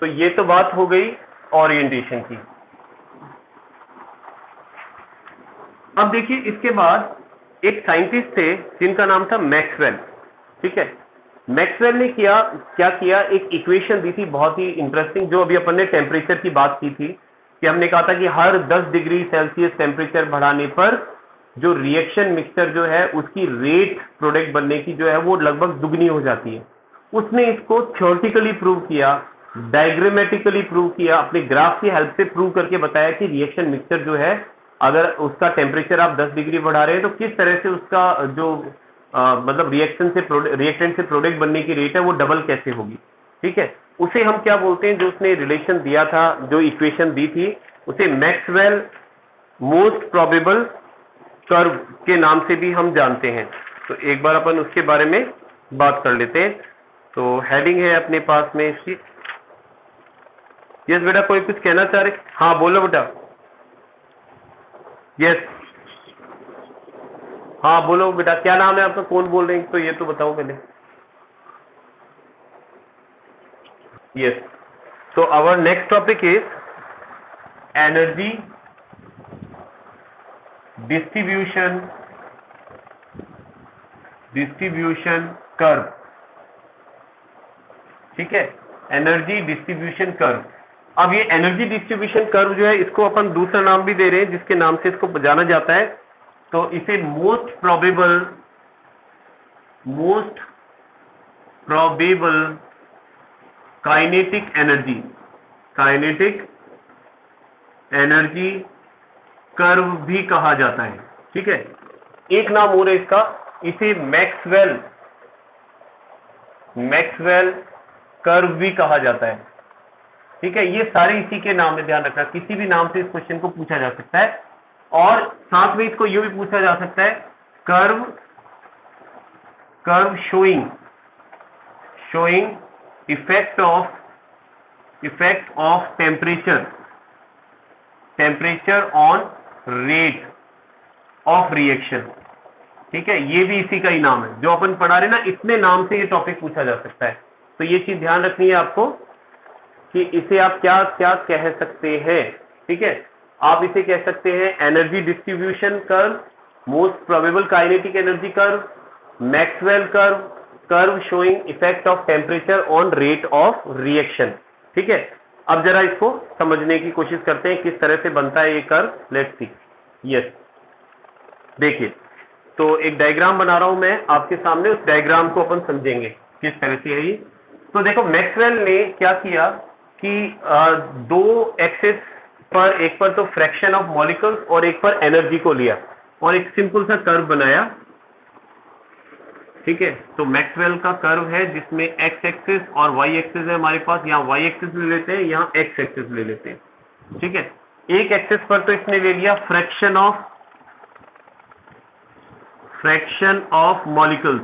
तो ये तो बात हो गई ओरिएंटेशन की। अब देखिए इसके बाद एक साइंटिस्ट थे जिनका नाम था मैक्सवेल, ठीक है। मैक्सवेल ने क्या किया, एक इक्वेशन दी थी बहुत ही इंटरेस्टिंग, जो अभी अपन ने टेम्परेचर की बात की थी, कि हमने कहा था कि हर 10 डिग्री सेल्सियस टेम्परेचर बढ़ाने पर जो रिएक्शन मिक्सचर जो है उसकी रेट प्रोडक्ट बनने की जो है वो लगभग दुगनी हो जाती है। उसने इसको थ्योरेटिकली प्रूव किया डायग्रामेटिकली प्रूव किया, अपने ग्राफ की हेल्प से प्रूव करके बताया कि रिएक्शन मिक्सचर जो है, अगर उसका टेम्परेचर आप 10 डिग्री बढ़ा रहे हैं तो किस तरह से उसका जो मतलब रिएक्टेंट से प्रोडक्ट बनने की रेट है वो डबल कैसे होगी। ठीक है, उसे हम क्या बोलते हैं, जो उसने रिलेशन दिया था, जो इक्वेशन दी थी, उसे मैक्सवेल मोस्ट प्रोबेबल कर्व के नाम से भी हम जानते हैं। तो एक बार अपन उसके बारे में बात कर लेते हैं। तो हेडिंग है अपने पास में इसकी। यस बेटा, कोई कुछ कहना चाह रहे? हाँ बोलो बेटा। यस, हाँ बोलो बेटा, क्या नाम है आपका, कौन बोल रहे हैं, तो ये तो बताओ पहले। Yes, so our next topic is energy distribution curve। ठीक है, एनर्जी डिस्ट्रीब्यूशन कर्व। अब ये एनर्जी डिस्ट्रीब्यूशन कर्व जो है, इसको अपन दूसरा नाम भी दे रहे हैं जिसके नाम से इसको जाना जाता है। तो इसे most probable kinetic energy curve भी कहा जाता है। ठीक है, एक नाम और है इसका, इसे मैक्सवेल कर्व भी कहा जाता है। ठीक है, ये सारे इसी के नाम में, ध्यान रखना, किसी भी नाम से इस क्वेश्चन को पूछा जा सकता है। और साथ में इसको यह भी पूछा जा सकता है, curve showing effect of temperature on rate of reaction. ठीक है, ये भी इसी का ही नाम है, जो अपन पढ़ा रहे ना, इतने नाम से ये टॉपिक पूछा जा सकता है। तो ये चीज ध्यान रखनी है आपको कि इसे आप क्या क्या कह सकते हैं। ठीक है, आप इसे कह सकते हैं energy distribution curve, most probable kinetic energy curve, Maxwell curve showing effect of temperature on rate of reaction. ठीक है, अब जरा इसको समझने की कोशिश करते हैं किस तरह से बनता है ये कर्व। Let's see. यस, देखिए, तो एक डायग्राम बना रहा हूं मैं आपके सामने, उस डायग्राम को अपन समझेंगे किस तरह से है ये। तो देखो, मैक्सवेल ने क्या किया कि दो एक्सिस पर, एक पर तो फ्रैक्शन ऑफ मॉलिक्यूल्स और एक पर एनर्जी को लिया और एक सिंपल सा कर्व बनाया। ठीक है, तो मैक्सवेल का कर्व है जिसमें एक्स एक्सिस और वाई एक्सिस है हमारे पास। यहाँ वाई एक्सिस ले लेते हैं, यहाँ एक्स एक्सिस ले लेते हैं। ठीक है, एक एक्सिस पर तो इसने ले लिया फ्रैक्शन ऑफ मॉलिक्यूल्स।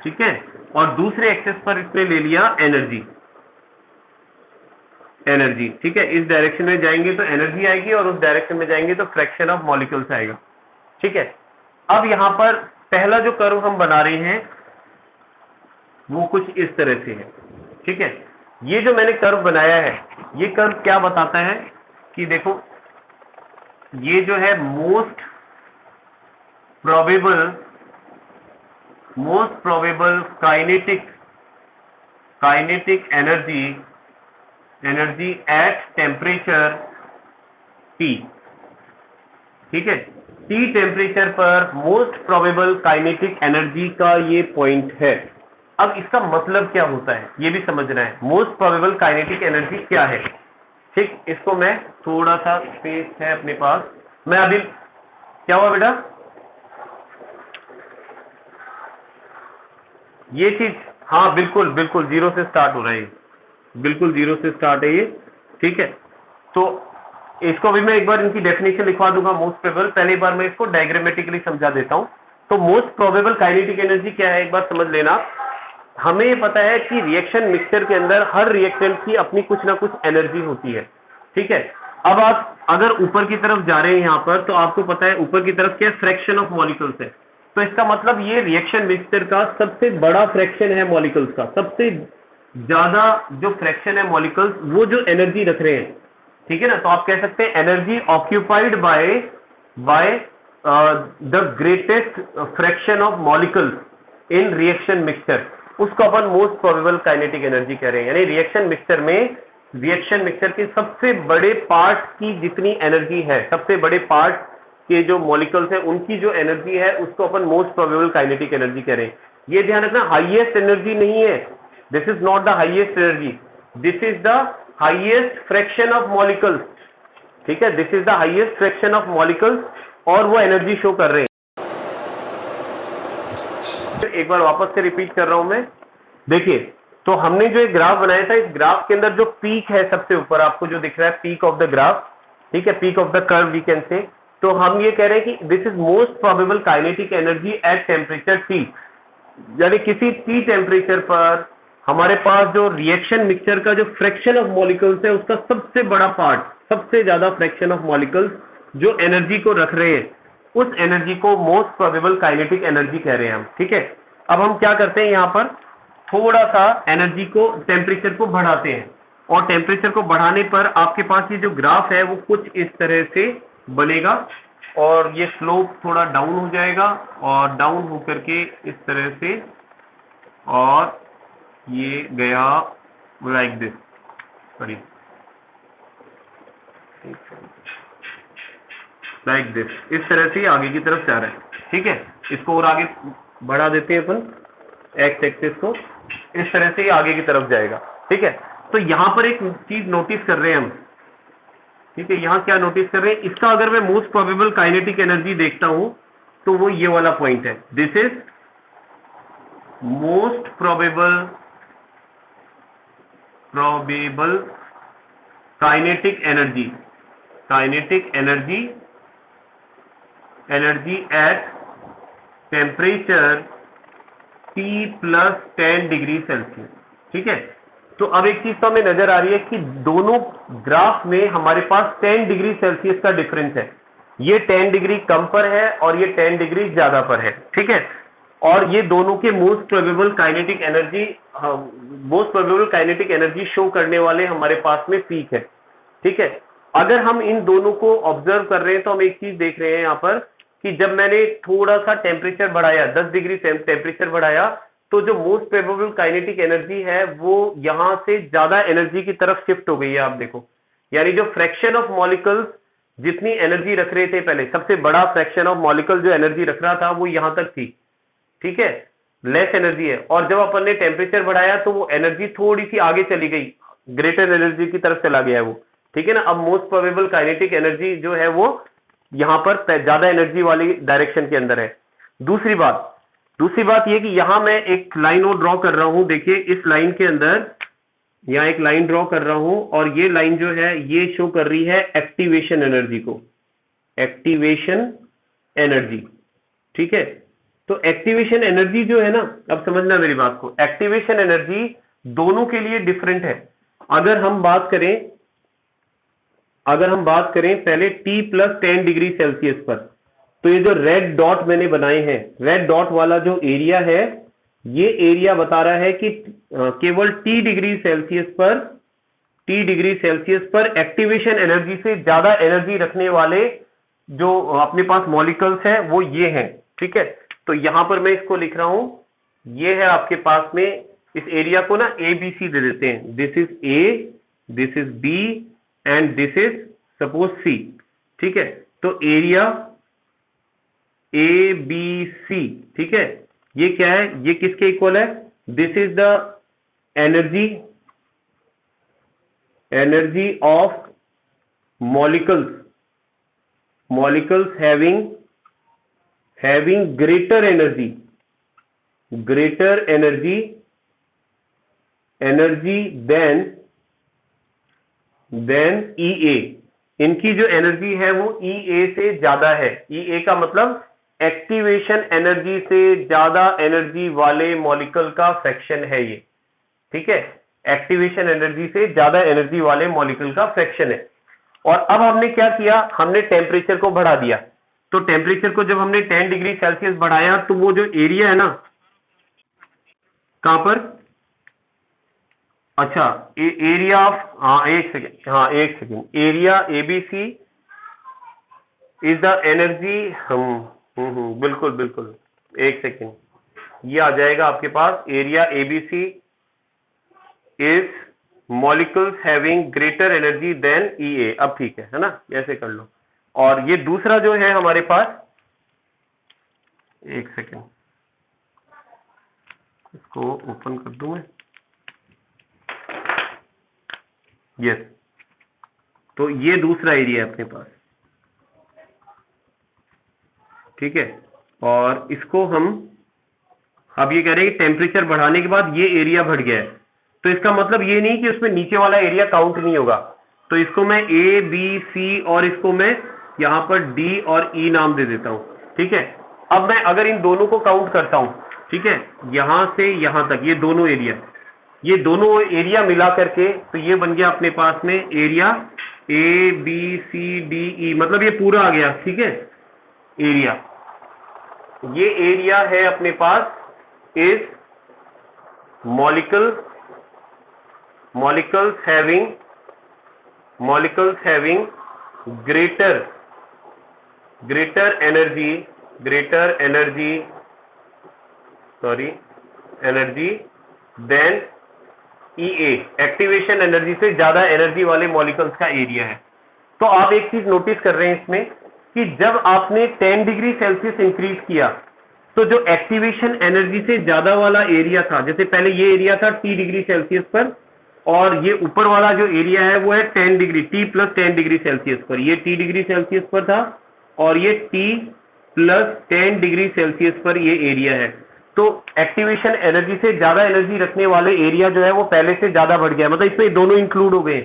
ठीक है, और दूसरे एक्सिस पर इसने ले लिया एनर्जी। ठीक है, इस डायरेक्शन में जाएंगे तो एनर्जी आएगी और उस डायरेक्शन में जाएंगे तो फ्रैक्शन ऑफ मॉलिक्यूल्स आएगा। ठीक है, अब यहां पर पहला जो कर्व हम बना रहे हैं वो कुछ इस तरह से है। ठीक है, ये जो मैंने कर्व बनाया है, ये कर्व क्या बताता है कि देखो, ये जो है most probable kinetic energy at temperature T। ठीक है, T टेम्परेचर पर मोस्ट प्रोबेबल काइनेटिक एनर्जी का ये पॉइंट है। अब इसका मतलब क्या होता है ये भी समझना है, मोस्ट प्रोबेबल काइनेटिक एनर्जी क्या है। ठीक, इसको मैं थोड़ा सा स्पेस है अपने पास, मैं अभी, क्या हुआ बेटा, ये चीज, हाँ बिल्कुल बिल्कुल जीरो से स्टार्ट हो रहा है, बिल्कुल जीरो से स्टार्ट है ये। ठीक है, तो इसको भी मैं एक बार इनकी डेफिनेशन लिखवा दूंगा मोस्ट प्रोबेबल। पहली बार मैं इसको डायग्रामेटिकली समझा देता हूं। तो मोस्ट प्रोबेबल काइनेटिक एनर्जी क्या है, एक बार समझ लेना। हमें ये पता है कि रिएक्शन मिक्सचर के अंदर हर रिएक्टेंट की अपनी कुछ ना कुछ एनर्जी होती है। ठीक है, अब आप अगर ऊपर की तरफ जा रहे हैं यहां पर, तो आपको पता है ऊपर की तरफ क्या फ्रैक्शन ऑफ मॉलिक्यूल्स है। तो इसका मतलब ये रिएक्शन मिक्सचर का सबसे बड़ा फ्रैक्शन है मॉलिक्यूल्स का, सबसे ज्यादा जो फ्रैक्शन है मॉलिक्यूल्स, वो जो एनर्जी रख रहे हैं। ठीक है ना, तो आप कह सकते हैं energy occupied by the greatest fraction of molecules in reaction mixture, उसको अपन मोस्ट प्रोबेबल काइनेटिक एनर्जी कह रहे हैं। यानी रिएक्शन मिक्सचर के सबसे बड़े पार्ट की जितनी एनर्जी है, सबसे बड़े पार्ट के जो मॉलिक्यूल्स है उनकी जो एनर्जी है, उसको अपन मोस्ट प्रोबेबल काइनेटिक एनर्जी कह रहे हैं। ये ध्यान रखना, हाईएस्ट एनर्जी नहीं है, this is not the highest energy, this is the highest fraction of molecules, ठीक है, this is the highest fraction of molecules, और वो एनर्जी शो कर रहे हैं। एक बार वापस से रिपीट कर रहा हूं मैं, देखिए, तो हमने जो एक ग्राफ बनाया था, इस ग्राफ के अंदर जो पीक है सबसे ऊपर आपको जो दिख रहा है, पीक ऑफ द ग्राफ, ठीक है, peak of the curve we can say, तो हम ये कह रहे हैं कि this is most probable kinetic energy at temperature T, यानी किसी T टेम्परेचर पर हमारे पास जो रिएक्शन मिक्सचर का जो फ्रैक्शन ऑफ मॉलिक्यूल्स है, उसका सबसे बड़ा पार्ट, सबसे ज्यादा फ्रैक्शन ऑफ मॉलिक्यूल्स जो एनर्जी को रख रहे हैं, उस एनर्जी को मोस्ट प्रोबेबल काइनेटिक एनर्जी कह रहे हैं हम, ठीक है। अब हम क्या करते हैं, यहां पर थोड़ा सा एनर्जी को, टेम्परेचर को बढ़ाते हैं, और टेम्परेचर को बढ़ाने पर आपके पास ये जो ग्राफ है वो कुछ इस तरह से बनेगा, और ये स्लोप थोड़ा डाउन हो जाएगा, और डाउन होकर के इस तरह से, और ये गया like this, sorry like this, इस तरह से आगे की तरफ जा रहा है, ठीक है। इसको और आगे बढ़ा देते हैं अपन, एक्स एक्सिस को, इस तरह से आगे की तरफ जाएगा, ठीक है। तो यहां पर एक चीज नोटिस कर रहे हैं हम, ठीक है, यहां क्या नोटिस कर रहे हैं, इसका अगर मैं मोस्ट प्रोबेबल काइनेटिक एनर्जी देखता हूं तो वो ये वाला पॉइंट है, this is most probable kinetic energy at temperature T plus 10 degree Celsius, ठीक है। तो अब एक चीज तो हमें नजर आ रही है कि दोनों ग्राफ में हमारे पास 10 डिग्री सेल्सियस का डिफरेंस है, ये 10 डिग्री कम पर है और ये 10 डिग्री ज्यादा पर है, ठीक है। और ये दोनों के most probable kinetic energy show करने वाले हमारे पास में पीक है, ठीक है। अगर हम इन दोनों को ऑब्जर्व कर रहे हैं तो हम एक चीज देख रहे हैं यहां पर कि जब मैंने थोड़ा सा टेम्परेचर बढ़ाया, 10 डिग्री टेम्परेचर बढ़ाया, तो जो मोस्ट प्रोबेबल काइनेटिक एनर्जी है वो यहां से ज्यादा एनर्जी की तरफ शिफ्ट हो गई है, आप देखो, यानी जो फ्रैक्शन ऑफ मॉलिक्यूल्स जितनी एनर्जी रख रहे थे पहले, सबसे बड़ा फ्रैक्शन ऑफ मॉलिक्यूल जो एनर्जी रख रहा था वो यहां तक थी, ठीक है, लेस एनर्जी है, और जब अपन ने टेम्परेचर बढ़ाया तो वो एनर्जी थोड़ी सी आगे चली गई, ग्रेटर एनर्जी की तरफ चला गया है वो, ठीक है ना। अब मोस्ट प्रोबेबल काइनेटिक एनर्जी जो है वो यहां पर ज्यादा एनर्जी वाली डायरेक्शन के अंदर है। दूसरी बात ये कि यहां मैं एक लाइन और ड्रॉ कर रहा हूं, देखिए इस लाइन के अंदर यहां एक लाइन ड्रॉ कर रहा हूं, और ये लाइन जो है ये शो कर रही है एक्टिवेशन एनर्जी को, एक्टिवेशन एनर्जी, ठीक है। तो एक्टिवेशन एनर्जी जो है ना, अब समझना मेरी बात को, एक्टिवेशन एनर्जी दोनों के लिए डिफरेंट है। अगर हम बात करें पहले T प्लस 10 डिग्री सेल्सियस पर, तो ये जो रेड डॉट मैंने बनाए हैं, रेड डॉट वाला जो एरिया है, ये एरिया बता रहा है कि केवल T डिग्री सेल्सियस पर एक्टिवेशन एनर्जी से ज्यादा एनर्जी रखने वाले जो अपने पास मॉलिक्यूल्स हैं वो ये हैं, ठीक है। तो यहां पर मैं इसको लिख रहा हूं, ये है आपके पास में, इस एरिया को ना ABC दे देते हैं, this is A, this is B and this is suppose C, ठीक है। तो एरिया ABC, ठीक है, ये क्या है, ये किसके इक्वल है, this is the energy of molecules having greater energy than EA, इनकी जो एनर्जी है वो EA से ज्यादा है। EA का मतलब एक्टिवेशन एनर्जी से ज्यादा एनर्जी वाले मॉलिक्यूल का फ्रैक्शन है ये, ठीक है, एक्टिवेशन एनर्जी से ज्यादा एनर्जी वाले मॉलिक्यूल का फ्रैक्शन है। और अब हमने क्या किया, हमने टेम्परेचर को बढ़ा दिया, तो टेम्परेचर को जब हमने 10 डिग्री सेल्सियस बढ़ाया तो वो जो एरिया है ना, कहां पर, अच्छा एरिया ऑफ, एक second, area ABC is the energy, बिल्कुल, एक सेकेंड, ये आ जाएगा आपके पास, area ABC is molecules having greater energy than EA, अब ठीक है ना, ऐसे कर लो। और ये दूसरा जो है हमारे पास, एक सेकेंड, इसको ओपन कर दूं मैं, यस, तो ये दूसरा एरिया है अपने पास, ठीक है। और इसको हम अब ये कह रहे हैं कि टेम्परेचर बढ़ाने के बाद ये एरिया बढ़ गया है, तो इसका मतलब ये नहीं कि उसमें नीचे वाला एरिया काउंट नहीं होगा। तो इसको मैं ए बी सी और इसको मैं यहां पर डी और ई नाम दे देता हूं, ठीक है। अब मैं अगर इन दोनों को काउंट करता हूं, ठीक है, यहां से यहां तक ये दोनों एरिया मिला करके, तो ये बन गया अपने पास में area A B C D E, मतलब ये पूरा आ गया, ठीक है। एरिया, ये एरिया है अपने पास is molecules having greater energy than EA, activation energy से ज्यादा एनर्जी वाले मॉलिक्यूल्स का एरिया है। तो आप एक चीज नोटिस कर रहे हैं इसमें कि जब आपने 10 डिग्री सेल्सियस इंक्रीज किया, तो जो एक्टिवेशन एनर्जी से ज्यादा वाला एरिया था, जैसे पहले ये एरिया था T डिग्री सेल्सियस पर, और ये ऊपर वाला जो एरिया है वो है 10 degree T plus 10 degree Celsius पर, ये T डिग्री सेल्सियस पर था, और ये T प्लस 10 डिग्री सेल्सियस पर ये एरिया है। तो एक्टिवेशन एनर्जी से ज्यादा एनर्जी रखने वाले एरिया जो है वो पहले से ज्यादा बढ़ गया, मतलब इसमें दोनों इंक्लूड हो गए,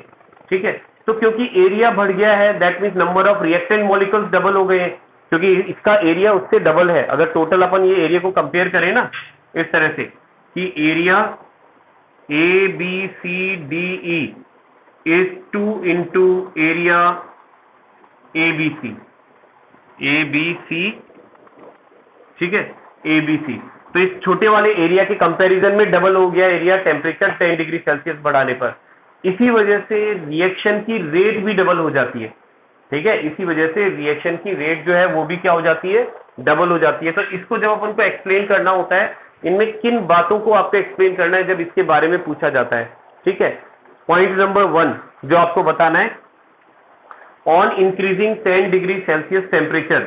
ठीक है। तो क्योंकि एरिया बढ़ गया है, that means number of reactant molecules double हो गए हैं, क्योंकि इसका एरिया उससे डबल है। अगर टोटल अपन ये एरिया को कंपेयर करें ना इस तरह से कि area A B C D E is 2 into area A B C, ठीक है, ए बी सी, तो इस छोटे वाले एरिया के कंपैरिजन में डबल हो गया एरिया टेम्परेचर 10 डिग्री सेल्सियस बढ़ाने पर। इसी वजह से रिएक्शन की रेट भी डबल हो जाती है, ठीक है। इसी वजह से रिएक्शन की रेट जो है वो भी क्या हो जाती है, डबल हो जाती है। तो इसको जब अपन को एक्सप्लेन करना होता है, इनमें किन बातों को आपको एक्सप्लेन करना है जब इसके बारे में पूछा जाता है, ठीक है। पॉइंट नंबर 1 जो आपको बताना है, on increasing 10 degree Celsius temperature,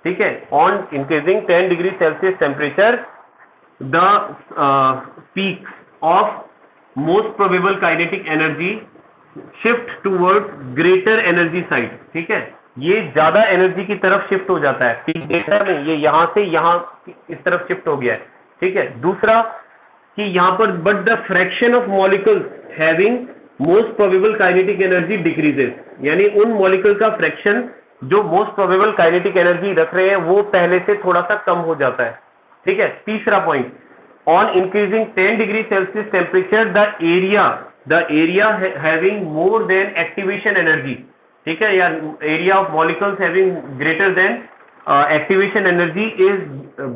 ठीक है, on increasing 10 degree Celsius temperature the peak of most probable kinetic energy shift towards greater energy side, ठीक है, ये ज्यादा एनर्जी की तरफ शिफ्ट हो जाता है। पीक डेटा में ये यहां से यहां इस तरफ शिफ्ट हो गया है, ठीक है। दूसरा कि यहां पर but the fraction of molecules having most probable kinetic energy decreases, यानी उन मॉलिक्यूल का फ्रैक्शन जो मोस्ट प्रोबेबल काइनेटिक एनर्जी रख रहे हैं वो पहले से थोड़ा सा कम हो जाता है, ठीक है। तीसरा point, on increasing 10 degree Celsius temperature the area having more than activation energy, ठीक है, या area of molecules having greater than activation energy is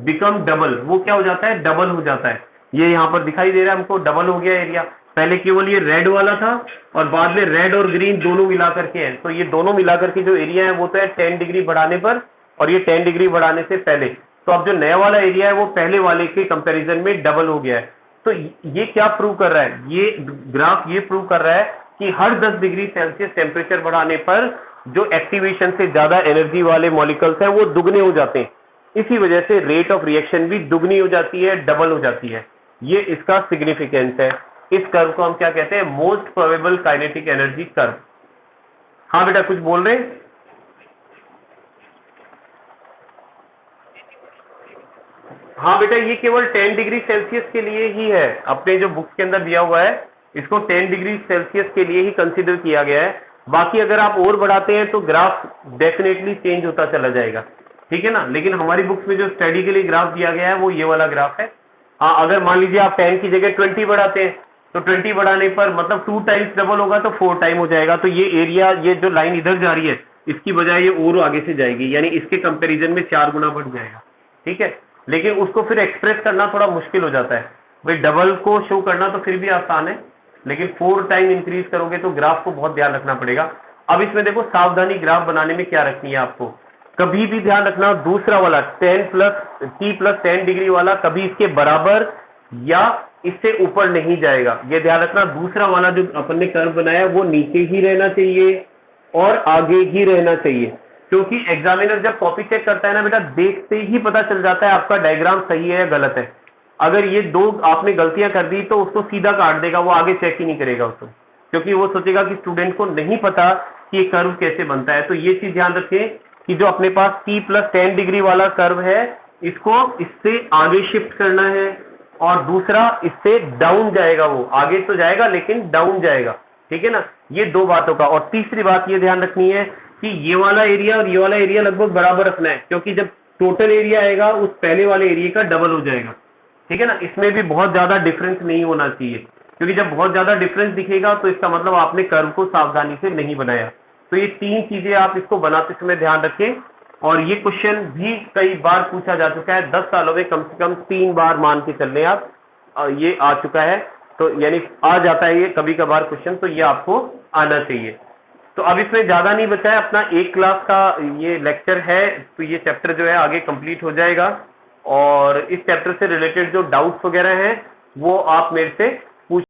become double, वो क्या हो जाता है, डबल हो जाता है। ये यहां पर दिखाई दे रहा है हमको, डबल हो गया एरिया। पहले केवल ये रेड वाला था और बाद में रेड और ग्रीन दोनों मिलाकर के है, तो ये दोनों मिलाकर के जो एरिया है वो तो है 10 डिग्री बढ़ाने पर, और ये 10 डिग्री बढ़ाने से पहले। तो अब जो नया वाला एरिया है वो पहले वाले के कंपैरिजन में डबल हो गया है। तो ये क्या प्रूव कर रहा है, ये ग्राफ ये प्रूव कर रहा है कि हर 10 डिग्री सेल्सियस टेम्परेचर बढ़ाने पर जो एक्टिवेशन से ज्यादा एनर्जी वाले मॉलिक्यूल्स हैं वो दुगने हो जाते हैं। इसी वजह से रेट ऑफ रिएक्शन भी दुगनी हो जाती है, डबल हो जाती है। ये इसका सिग्निफिकेंस है। इस कर्व को हम क्या कहते हैं, most probable kinetic energy curve. हाँ बेटा कुछ बोल रहे हैं? हाँ बेटा, ये केवल 10 डिग्री सेल्सियस के लिए ही है, अपने जो बुक्स के अंदर दिया हुआ है इसको 10 डिग्री सेल्सियस के लिए ही कंसीडर किया गया है। बाकी अगर आप और बढ़ाते हैं तो ग्राफ डेफिनेटली चेंज होता चला जाएगा, ठीक है ना। लेकिन हमारी बुक्स में जो स्टडी के लिए ग्राफ दिया गया है वो ये वाला ग्राफ है। हाँ, अगर मान लीजिए आप 10 की जगह 20 बढ़ाते हैं तो 20 बढ़ाने पर मतलब 2 टाइम्स डबल होगा तो 4 टाइम हो जाएगा। तो ये एरिया, ये जो लाइन इधर जा रही है इसकी बजाय ये और आगे से जाएगी, यानी इसके कंपेरिजन में 4 गुना बढ़ जाएगा, ठीक है। लेकिन उसको फिर एक्सप्रेस करना थोड़ा मुश्किल हो जाता है भाई, डबल को शो करना तो फिर भी आसान है, लेकिन 4 टाइम इंक्रीज करोगे तो ग्राफ को बहुत ध्यान रखना पड़ेगा। अब इसमें देखो सावधानी ग्राफ बनाने में क्या रखनी है आपको, कभी भी ध्यान रखना दूसरा वाला T प्लस 10 डिग्री वाला कभी इसके बराबर या इससे ऊपर नहीं जाएगा। यह ध्यान रखना, दूसरा वाला जो अपन ने कर्व बनाया वो नीचे ही रहना चाहिए और आगे ही रहना चाहिए, क्योंकि एग्जामिनर जब कॉपी चेक करता है ना बेटा, देखते ही पता चल जाता है आपका डायग्राम सही है या गलत है। अगर ये 2 आपने गलतियां कर दी तो उसको सीधा काट देगा, वो आगे चेक ही नहीं करेगा उसको, क्योंकि वो सोचेगा कि स्टूडेंट को नहीं पता कि ये कर्व कैसे बनता है। तो ये चीज ध्यान रखें कि जो अपने पास t + 10 डिग्री वाला कर्व है, इसको इससे आगे शिफ्ट करना है, और दूसरा इससे डाउन जाएगा, वो आगे तो जाएगा लेकिन डाउन जाएगा, ठीक है ना। ये दो बातों का। और तीसरी बात ये ध्यान रखनी है कि ये वाला एरिया और ये वाला एरिया लगभग बराबर रखना है, क्योंकि जब टोटल एरिया आएगा उस पहले वाले एरिया का डबल हो जाएगा, ठीक है ना। इसमें भी बहुत ज्यादा डिफरेंस नहीं होना चाहिए, क्योंकि जब बहुत ज्यादा डिफरेंस दिखेगा तो इसका मतलब आपने कर्व को सावधानी से नहीं बनाया। तो ये तीन चीजें आप इसको बनाते समय ध्यान रखें। और ये क्वेश्चन भी कई बार पूछा जा चुका है, 10 सालों में कम से कम 3 बार मान के चल रहे आप, ये आ चुका है। तो यानी आ जाता है ये कभी कभार क्वेश्चन, तो ये आपको आना चाहिए। तो अब इसमें ज्यादा नहीं बचा है, अपना एक क्लास का ये लेक्चर है, तो ये चैप्टर जो है आगे कंप्लीट हो जाएगा। और इस चैप्टर से रिलेटेड जो डाउट्स वगैरह हैं वो आप मेरे से